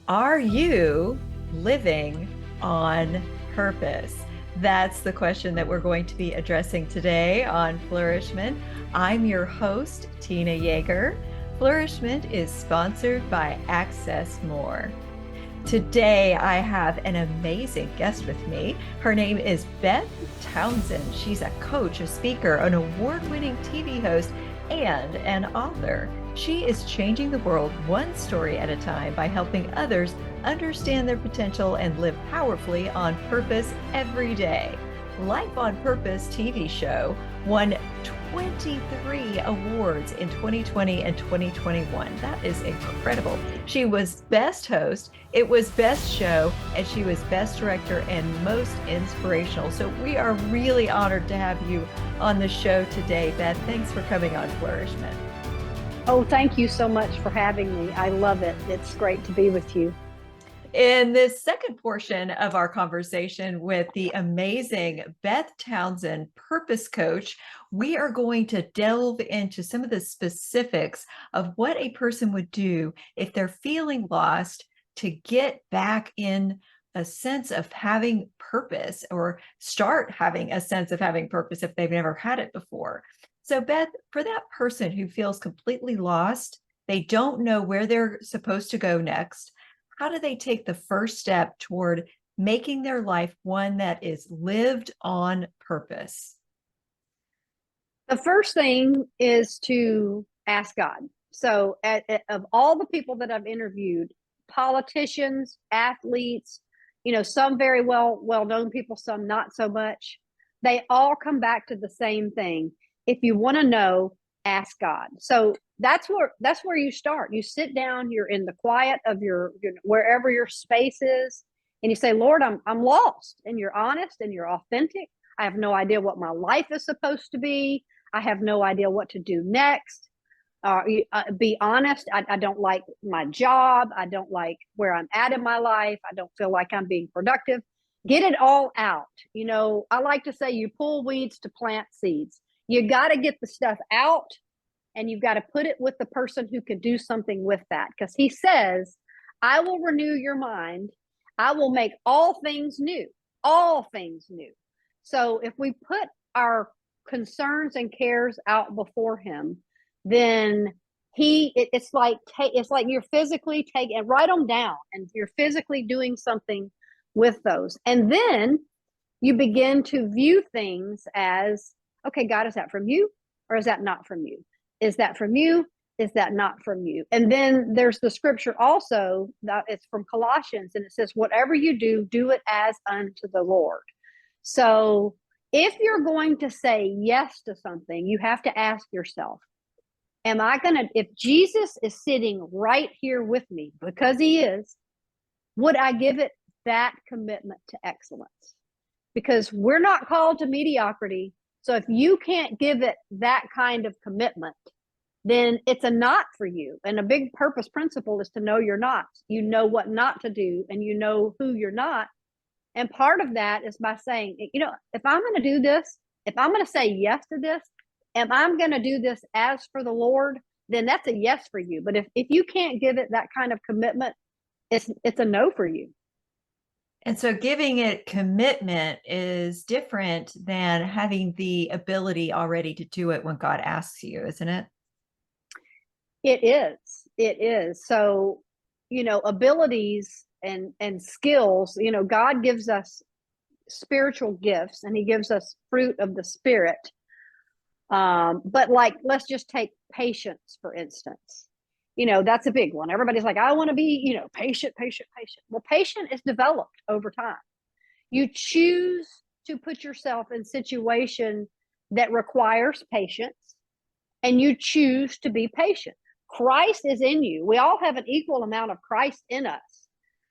Are you living on purpose? That's the question that we're going to be addressing today on Flourish-Meant. I'm your host, Tina Yeager. Flourish-Meant is sponsored by Access More. Today, I have an amazing guest with me. Her name is Beth Townsend. She's a coach, a speaker, an award-winning TV host, and an author. She is changing the world one story at a time by helping others understand their potential and live powerfully on purpose every day. Life on Purpose TV show won 23 awards in 2020 and 2021. That is incredible. She was best host, it was best show, and she was best director and most inspirational. So we are really honored to have you on the show today, Beth. Thanks for coming on Flourishment. Oh, thank you so much for having me. I love it. It's great to be with you. In this second portion of our conversation with the amazing Beth Townsend, purpose coach, we are going to delve into some of the specifics of what a person would do if they're feeling lost to get back in a sense of having purpose, or start having a sense of having purpose if they've never had it before. So, Beth, for that person who feels completely lost, they don't know where they're supposed to go next, how do they take the first step toward making their life one that is lived on purpose? The first thing is to ask God. So, of all the people that I've interviewed, politicians, athletes, some very well known people, some not so much, they all come back to the same thing. If you want to know, ask God. So that's where you start. You sit down, you're in the quiet of your wherever your space is, and you say, Lord, I'm lost. And you're honest and you're authentic. I have no idea what my life is supposed to be. I have no idea what to do next. Be honest. I don't like my job. I don't like where I'm at in my life. I don't feel like I'm being productive. Get it all out. I like to say you pull weeds to plant seeds. You got to get the stuff out, and you've got to put it with the person who could do something with that. Because he says, I will renew your mind. I will make all things new, all things new. So if we put our concerns and cares out before him, then it's like you're physically taking and write them down, and you're physically doing something with those. And then you begin to view things as, okay, God, is that from you, or is that not from you? Is that from you? Is that not from you? And then there's the scripture also that it's from Colossians, and it says, whatever you do, do it as unto the Lord. So if you're going to say yes to something, you have to ask yourself, if Jesus is sitting right here with me, because he is, would I give it that commitment to excellence? Because we're not called to mediocrity. So if you can't give it that kind of commitment, then it's a not for you. And a big purpose principle is to know you're not. You know what not to do, and you know who you're not. And part of that is by saying, if I'm going to do this, if I'm going to say yes to this, if I'm going to do this as for the Lord, then that's a yes for you. But if you can't give it that kind of commitment, it's a no for you. And so giving it commitment is different than having the ability already to do it when God asks you, isn't it? It is. It is. So, abilities and skills, God gives us spiritual gifts, and he gives us fruit of the spirit. But let's just take patience, for instance. That's a big one. Everybody's like, I want to be, patient, patient, patient. Well, patient is developed over time. You choose to put yourself in situation that requires patience, and you choose to be patient. Christ is in you. We all have an equal amount of Christ in us,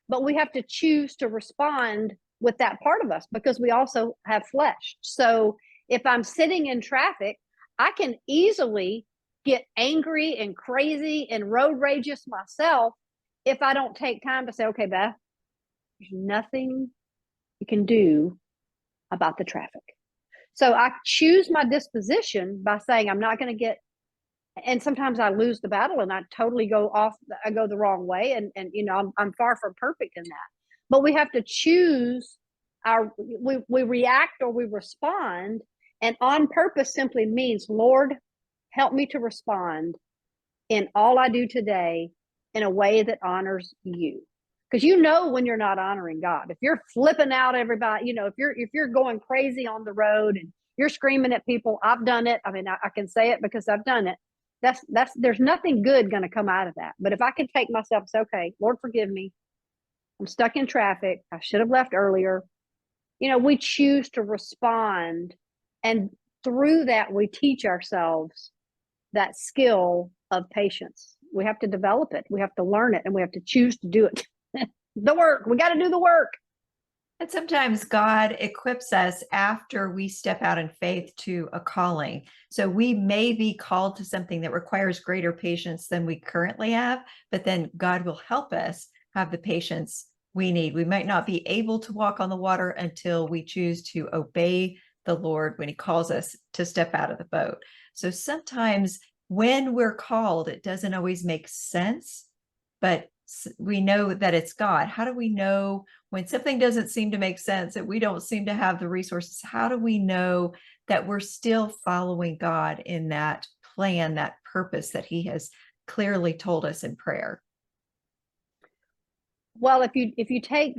but we have to choose to respond with that part of us, because we also have flesh. So if I'm sitting in traffic, I can easily get angry and crazy and road rageous myself if I don't take time to say, okay, Beth, there's nothing you can do about the traffic. So I choose my disposition by saying, I'm not going to get And sometimes I lose the battle and I totally go off, I go the wrong way. And I'm far from perfect in that. But we have to choose we react or we respond. And on purpose simply means, Lord, help me to respond in all I do today in a way that honors you. Because when you're not honoring God. If you're flipping out everybody, if you're going crazy on the road and you're screaming at people, I've done it. I mean, I can say it because I've done it. That's there's nothing good going to come out of that. But if I can take myself and say, okay, Lord, forgive me. I'm stuck in traffic. I should have left earlier. We choose to respond. And through that, we teach ourselves that skill of patience. We have to develop it. We have to learn it, and we have to choose to do it. The work. We got to do the work. And sometimes God equips us after we step out in faith to a calling. So we may be called to something that requires greater patience than we currently have, but then God will help us have the patience we need. We might not be able to walk on the water until we choose to obey the Lord when he calls us to step out of the boat. So sometimes when we're called, it doesn't always make sense, but we know that it's God. How do we know when something doesn't seem to make sense, that we don't seem to have the resources? How do we know that we're still following God in that plan, that purpose that he has clearly told us in prayer? Well, if you take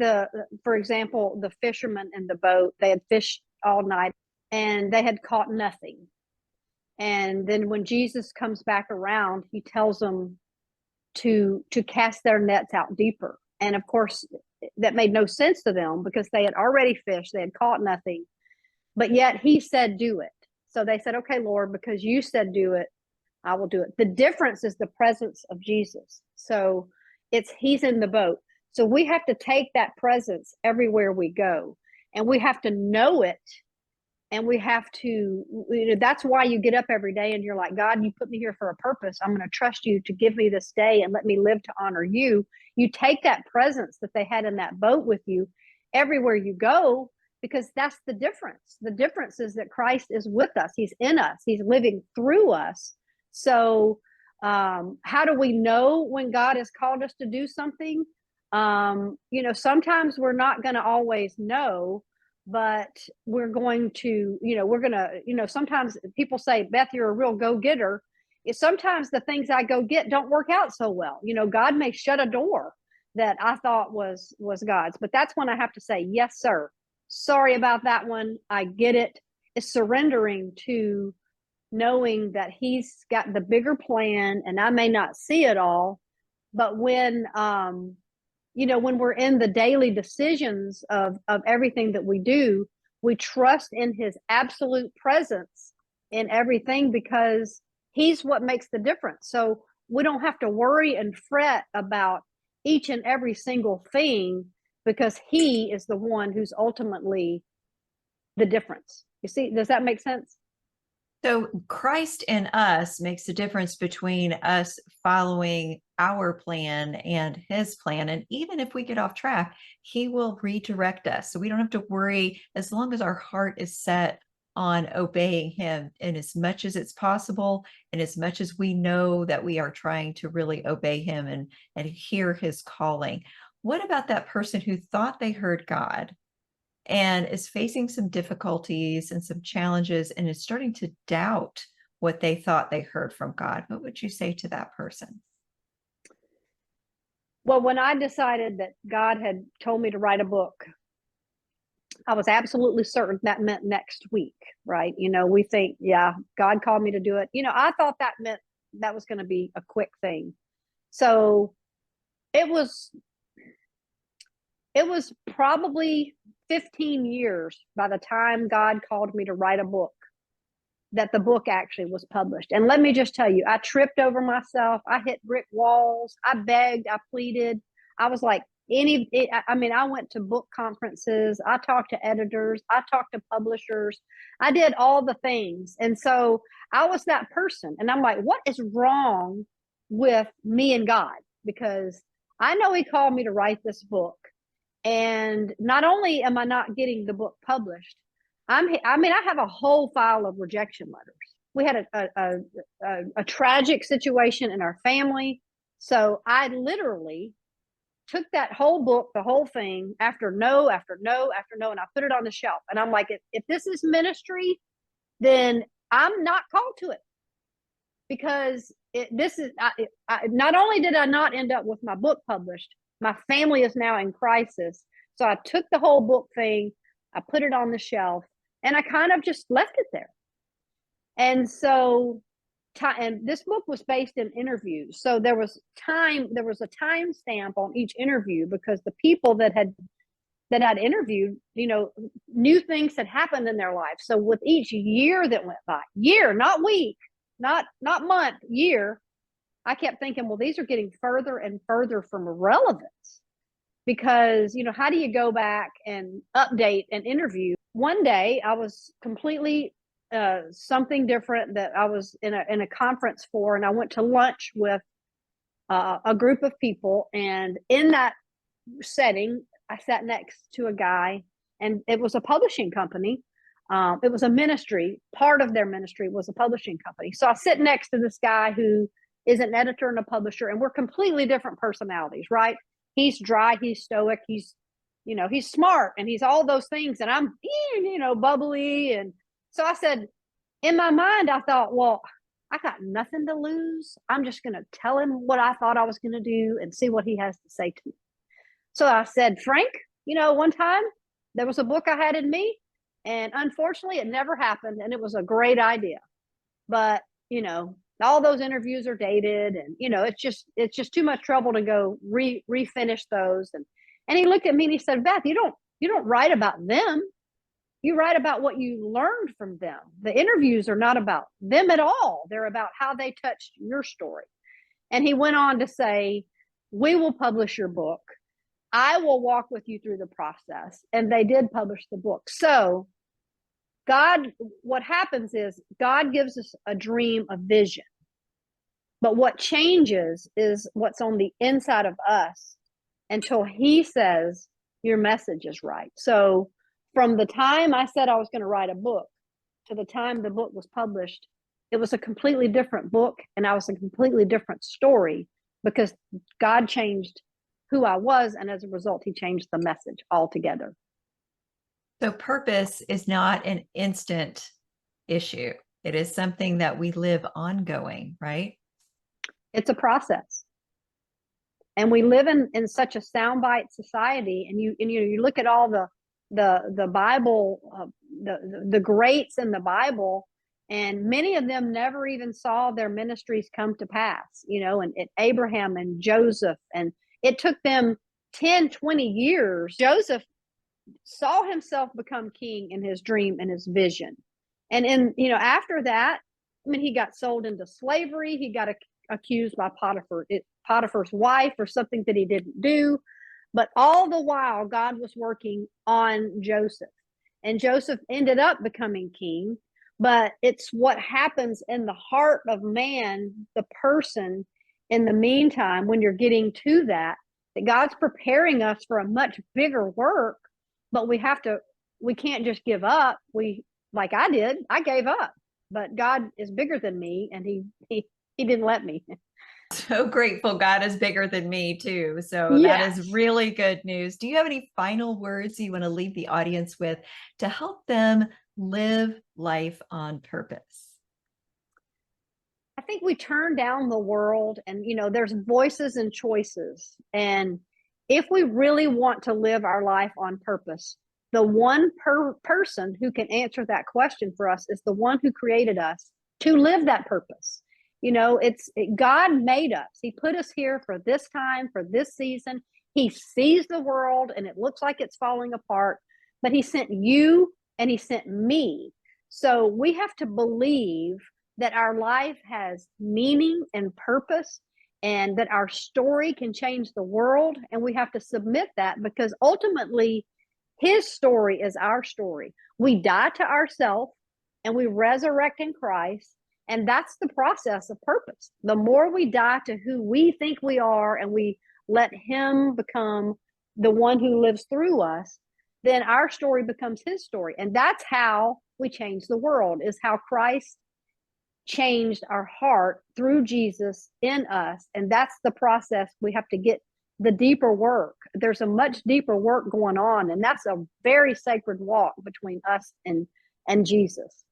for example, the fishermen in the boat, they had fished all night and they had caught nothing. And then when Jesus comes back around, he tells them to cast their nets out deeper. And of course, that made no sense to them because they had already fished, they had caught nothing. But yet he said, do it. So they said, okay, Lord, because you said do it, I will do it. The difference is the presence of Jesus. So he's in the boat. So we have to take that presence everywhere we go, and we have to know it. And we have to, that's why you get up every day and you're like, God, you put me here for a purpose. I'm going to trust you to give me this day and let me live to honor you. You take that presence that they had in that boat with you everywhere you go, because that's the difference. The difference is that Christ is with us. He's in us. He's living through us. So how do we know when God has called us to do something? Sometimes we're not going to always know, but we're going to, sometimes people say, Beth, you're a real go-getter. Sometimes the things I go get don't work out so well. God may shut a door that I thought was God's, but that's when I have to say, yes, sir. Sorry about that one. I get it. It's surrendering to knowing that he's got the bigger plan and I may not see it all, but when we're in the daily decisions of everything that we do, we trust in his absolute presence in everything because he's what makes the difference. So we don't have to worry and fret about each and every single thing because he is the one who's ultimately the difference. You see, does that make sense? So Christ in us makes the difference between us following our plan and his plan. And even if we get off track, he will redirect us. So we don't have to worry as long as our heart is set on obeying him in as much as it's possible and as much as we know that we are trying to really obey him and hear his calling. What about that person who thought they heard God and is facing some difficulties and some challenges and is starting to doubt what they thought they heard from God? What would you say to that person? Well, when I decided that God had told me to write a book, I was absolutely certain that meant next week, right? We think, yeah, God called me to do it. I thought that meant that was going to be a quick thing. So it was probably 15 years by the time God called me to write a book that the book actually was published. And let me just tell you, I tripped over myself. I hit brick walls. I begged. I pleaded. I was like, I went to book conferences. I talked to editors. I talked to publishers. I did all the things. And so I was that person. And I'm like, what is wrong with me and God? Because I know he called me to write this book. And not only am I not getting the book published, I have a whole file of rejection letters. we had a tragic situation in our family. So I literally took that whole book, the whole thing, after no, after no, after no, and I put it on the shelf. And I'm like, if this is ministry, then I'm not called to it, because not only did I not end up with my book published, my family is now in crisis. So I took the whole book thing, I put it on the shelf, and I kind of just left it there. And so, and this book was based in interviews. So there was a time stamp on each interview, because the people that I'd interviewed, new things had happened in their life. So with each year that went by, year, not week, not month, year, I kept thinking, well, these are getting further and further from relevance, because, how do you go back and update an interview? One day I was completely something different that I was in a conference for, and I went to lunch with a group of people, and in that setting, I sat next to a guy, and it was a publishing company. It was a ministry. Part of their ministry was a publishing company. So I sit next to this guy who is an editor and a publisher, and we're completely different personalities, right? He's dry, he's stoic, he's smart, and he's all those things, and I'm bubbly. And so I said, in my mind, I thought, well, I got nothing to lose. I'm just going to tell him what I thought I was going to do and see what he has to say to me. So I said, Frank, one time there was a book I had in me, and unfortunately it never happened, and it was a great idea. But, all those interviews are dated, and, it's just too much trouble to go refinish those. And he looked at me and he said, Beth, you don't write about them. You write about what you learned from them. The interviews are not about them at all. They're about how they touched your story. And he went on to say, we will publish your book. I will walk with you through the process. And they did publish the book. So what happens is God gives us a dream, a vision. But what changes is what's on the inside of us until he says your message is right. So from the time I said I was going to write a book to the time the book was published, it was a completely different book, and I was a completely different story, because God changed who I was, and as a result, he changed the message altogether. So purpose is not an instant issue. It is something that we live ongoing, right? It's a process. And we live in such a soundbite society, and you look at all the Bible, the greats in the Bible, and many of them never even saw their ministries come to pass, and Abraham and Joseph, and it took them 10, 20 years. Joseph saw himself become king in his dream and his vision. And after that, he got sold into slavery. He got accused by Potiphar's wife for something that he didn't do. But all the while, God was working on Joseph, and Joseph ended up becoming king. But it's what happens in the heart of man, the person, in the meantime, when you're getting to that God's preparing us for a much bigger work. But we can't just give up. Like I did, I gave up. But God is bigger than me, and he didn't let me. So grateful God is bigger than me too. So Yes. That is really good news. Do you have any final words you want to leave the audience with to help them live life on purpose? I think we turn down the world, and there's voices and choices. And if we really want to live our life on purpose, the one person who can answer that question for us is the one who created us to live that purpose. God made us. He put us here for this time, for this season. He sees the world and it looks like it's falling apart, but he sent you and he sent me. So we have to believe that our life has meaning and purpose, and that our story can change the world. And we have to submit that, because ultimately his story is our story. We die to ourselves and we resurrect in Christ. And that's the process of purpose. The more we die to who we think we are, and we let him become the one who lives through us, then our story becomes his story. And that's how we change the world, is how Christ changed our heart through Jesus in us. And that's the process. We have to get the deeper work. There's a much deeper work going on, and that's a very sacred walk between us and Jesus.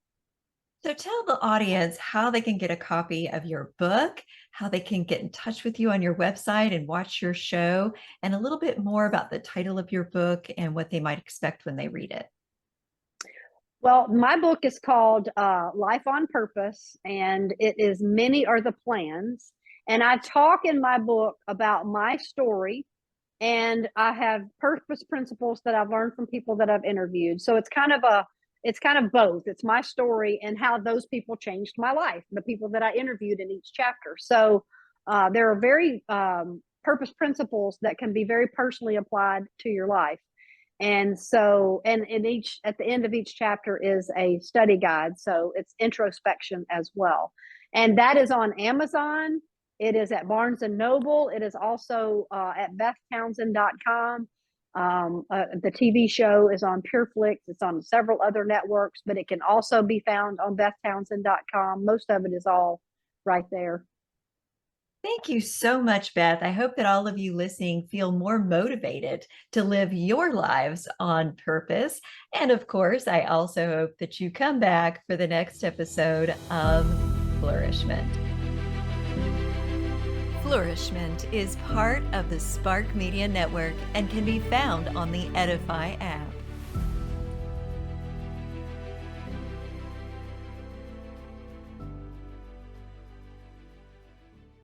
So tell the audience how they can get a copy of your book, how they can get in touch with you on your website and watch your show, and a little bit more about the title of your book and what they might expect when they read it. Well, my book is called Life on Purpose, and it is Many Are the Plans. And I talk in my book about my story, and I have purpose principles that I've learned from people that I've interviewed. So it's kind of both. It's my story and how those people changed my life, the people that I interviewed in each chapter. So there are very purpose principles that can be very personally applied to your life. And so, and in each, at the end of each chapter is a study guide. So it's introspection as well. And that is on Amazon. It is at Barnes and Noble. It is also at bethtownsend.com. The TV show is on PureFlix. It's on several other networks, but it can also be found on bethtownsend.com. Most of it is all right there. Thank you so much, Beth. I hope that all of you listening feel more motivated to live your lives on purpose. And of course, I also hope that you come back for the next episode of Flourish-Meant. Flourish-Meant is part of the Spark Media Network and can be found on the Edify app.